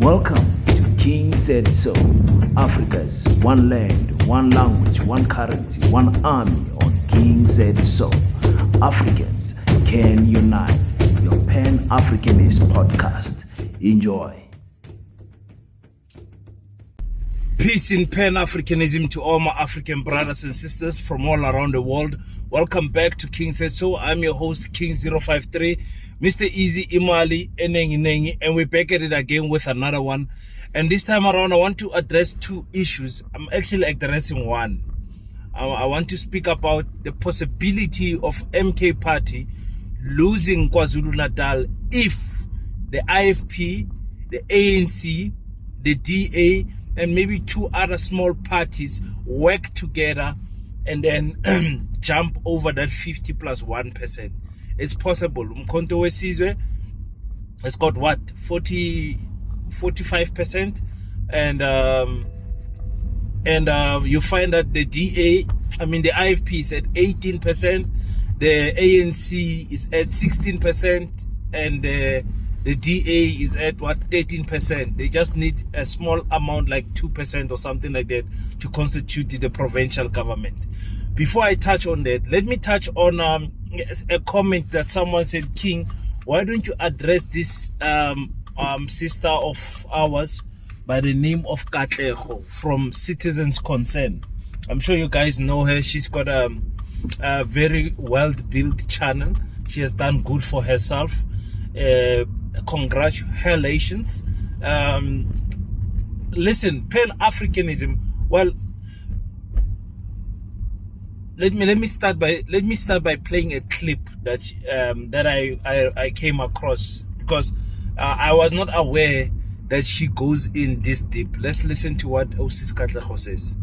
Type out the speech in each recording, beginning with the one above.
Welcome to King Said So, Africa's one land, one language, one currency, one army on King Said So. Africans can unite. Your Pan-Africanist podcast. Enjoy. Peace in Pan-Africanism to all my African brothers and sisters from all around the world. Welcome back to King Said So. I'm your host, King053, Mr. Easy Imali Enengi, and we're back at it again with another one. And this time around, I want to address two issues. I'm actually addressing one. I want to speak about the possibility of MK party losing KwaZulu-Natal if the IFP, the ANC, the DA, and maybe two other small parties work together and then jump over that 50 plus 1%. It's possible. Umkhonto wesizwe has got what, 45%, and you find that the DA, the IFP is at 18%, the ANC is at 16%, and the DA is at 13%. They just need a small amount, like 2% or something like that, to constitute the provincial government. Before I touch on that, let me touch on a comment that someone said, King, why don't you address this sister of ours by the name of KATLEGO from Citizens Concern? I'm sure you guys know her. She's got a very well-built channel. She has done good for herself. Congratulations. Listen, Pan-Africanism, well, let me start by playing a clip that I came across, because I was not aware that she goes in this deep. Let's listen to what Osis KATLEGO says.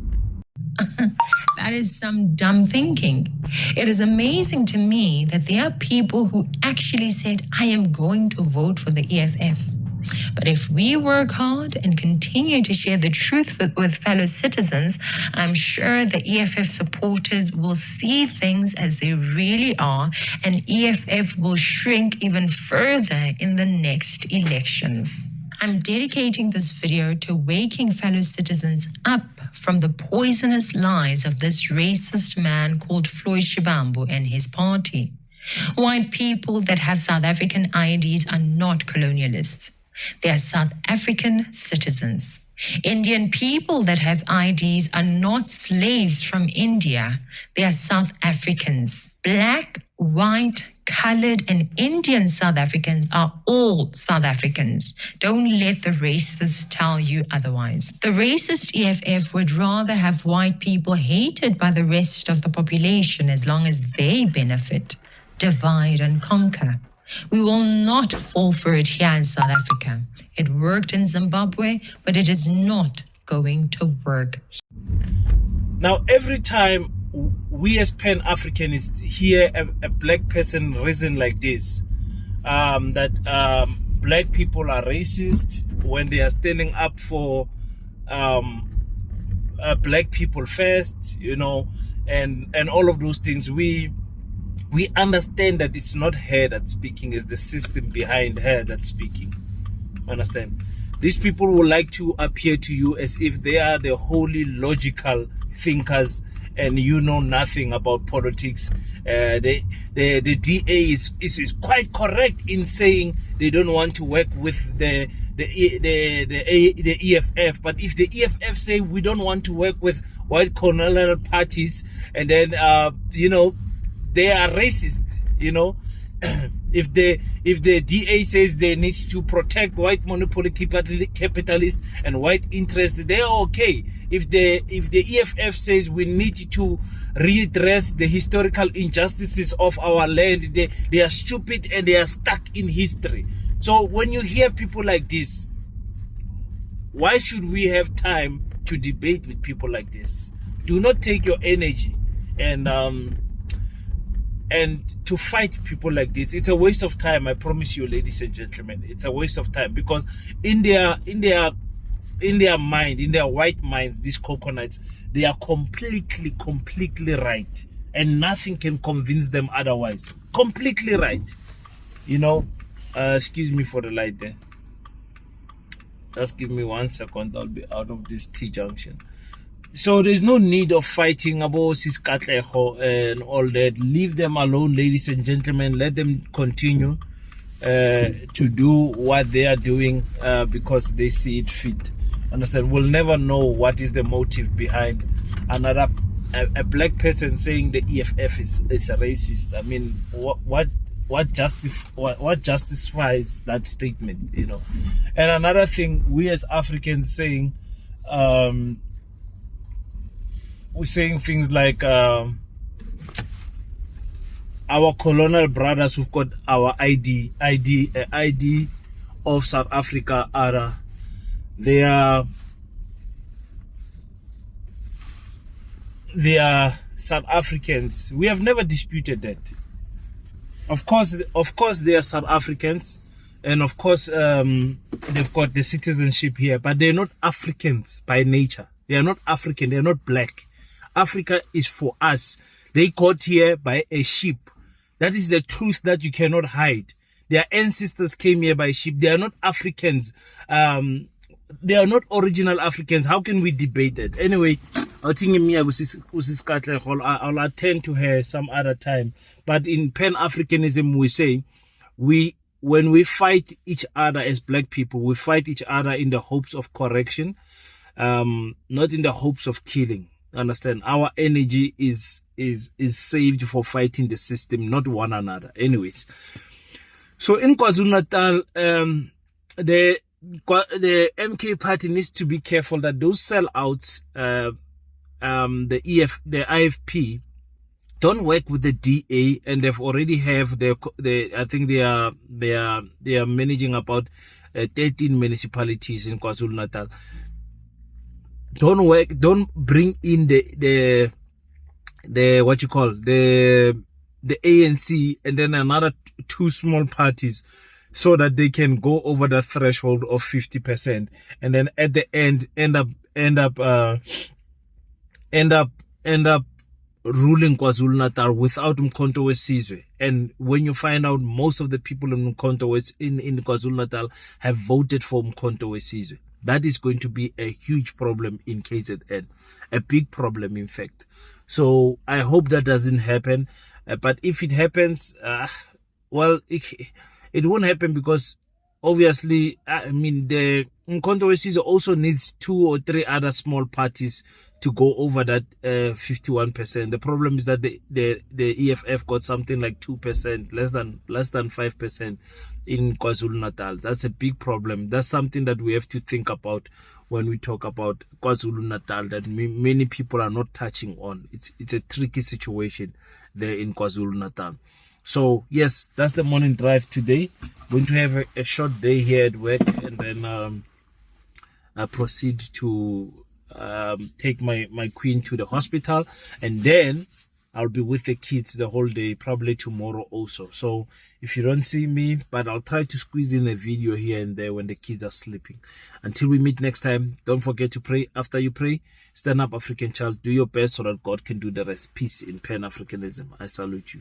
That is some dumb thinking. It is amazing to me that there are people who actually said, I am going to vote for the EFF. But if we work hard and continue to share the truth with fellow citizens, I'm sure the EFF supporters will see things as they really are, and EFF will shrink even further in the next elections. I'm dedicating this video to waking fellow citizens up from the poisonous lies of this racist man called Floyd Shivambu and his party. White people that have South African IDs are not colonialists. They are South African citizens. Indian people that have IDs are not slaves from India. They are South Africans. Black, white, colored, and Indian South Africans are all South Africans. Don't let the racists tell you otherwise. The racist EFF would rather have white people hated by the rest of the population as long as they benefit. Divide and conquer. We will not fall for it here in South Africa. It worked in Zimbabwe, but it is not going to work. Now, every time we as Pan-Africanists hear a black person reason like this, that black people are racist when they are standing up for black people first, and all of those things, we understand that it's not her that's speaking, it's the system behind her that's speaking. Understand? These people will like to appear to you as if they are the wholly logical thinkers and you know nothing about politics. The DA is quite correct in saying they don't want to work with the EFF. But if the EFF say we don't want to work with white colonial parties, and then they are racist, if the DA says they need to protect white monopoly capitalists and white interests, they are okay. If the EFF says we need to redress the historical injustices of our land, they are stupid and they are stuck in history. So when you hear people like this, why should we have time to debate with people like this? Do not take your energy and to fight people like this. It's a waste of time, I promise you, ladies and gentlemen. It's a waste of time, because in their mind, in their white minds, these coconuts, they are completely right, and nothing can convince them otherwise. Completely right. Excuse me for the light there. Just give me 1 second. I'll be out of this T junction. So there's no need of fighting about sis Katlego and all that. Leave them alone, ladies and gentlemen. Let them continue to do what they are doing because they see it fit. Understand? We'll never know what is the motive behind another a black person saying the EFF is a racist. I mean, what justifies that statement? You know. And another thing, we as Africans saying, we're saying things like our colonial brothers who've got our ID of South Africa are they are South Africans. We have never disputed that. Of course they are South Africans, and of course they've got the citizenship here, but they're not Africans by nature. They are not African. They are not black. Africa is for us. They got here by a ship. That is the truth that you cannot hide. Their ancestors came here by ship. They are not Africans. They are not original Africans. How can we debate it? Anyway, I think I'll attend to her some other time. But in Pan-Africanism, we say when we fight each other as black people, we fight each other in the hopes of correction, not in the hopes of killing. Understand? Our energy is saved for fighting the system, not one another. Anyways, so in KwaZulu-Natal, the MK party needs to be careful that those sellouts, the IFP, don't work with the DA, and they've already have I think they are managing about 13 municipalities in KwaZulu-Natal. Don't bring in the what you call the ANC and then another two small parties so that they can go over the threshold of 50%, and then at the end end up ruling KwaZulu-Natal without Mkhonto Wesizwe. And when you find out most of the people in KwaZulu-Natal have voted for Mkhonto Wesizwe, that is going to be a huge problem in KZN, a big problem, in fact. So I hope that doesn't happen. But if it happens, well, it won't happen because obviously, I mean, the Mkhonto Wesizwe also needs 2 or 3 other small parties to go over that 51%. The problem is that the EFF got something like 2%, less than 5% in KwaZulu-Natal. That's a big problem. That's something that we have to think about when we talk about KwaZulu-Natal, that many people are not touching on. It's a tricky situation there in KwaZulu-Natal. So yes, that's the morning drive today. Going to have a short day here at work, and then I proceed to take my queen to the hospital, and then I'll be with the kids the whole day, probably tomorrow also. So if you don't see me, but I'll try to squeeze in a video here and there when the kids are sleeping. Until we meet next time, don't forget to pray. After you pray, stand up, African child, do your best so that God can do the rest. Peace in Pan-Africanism. I salute you.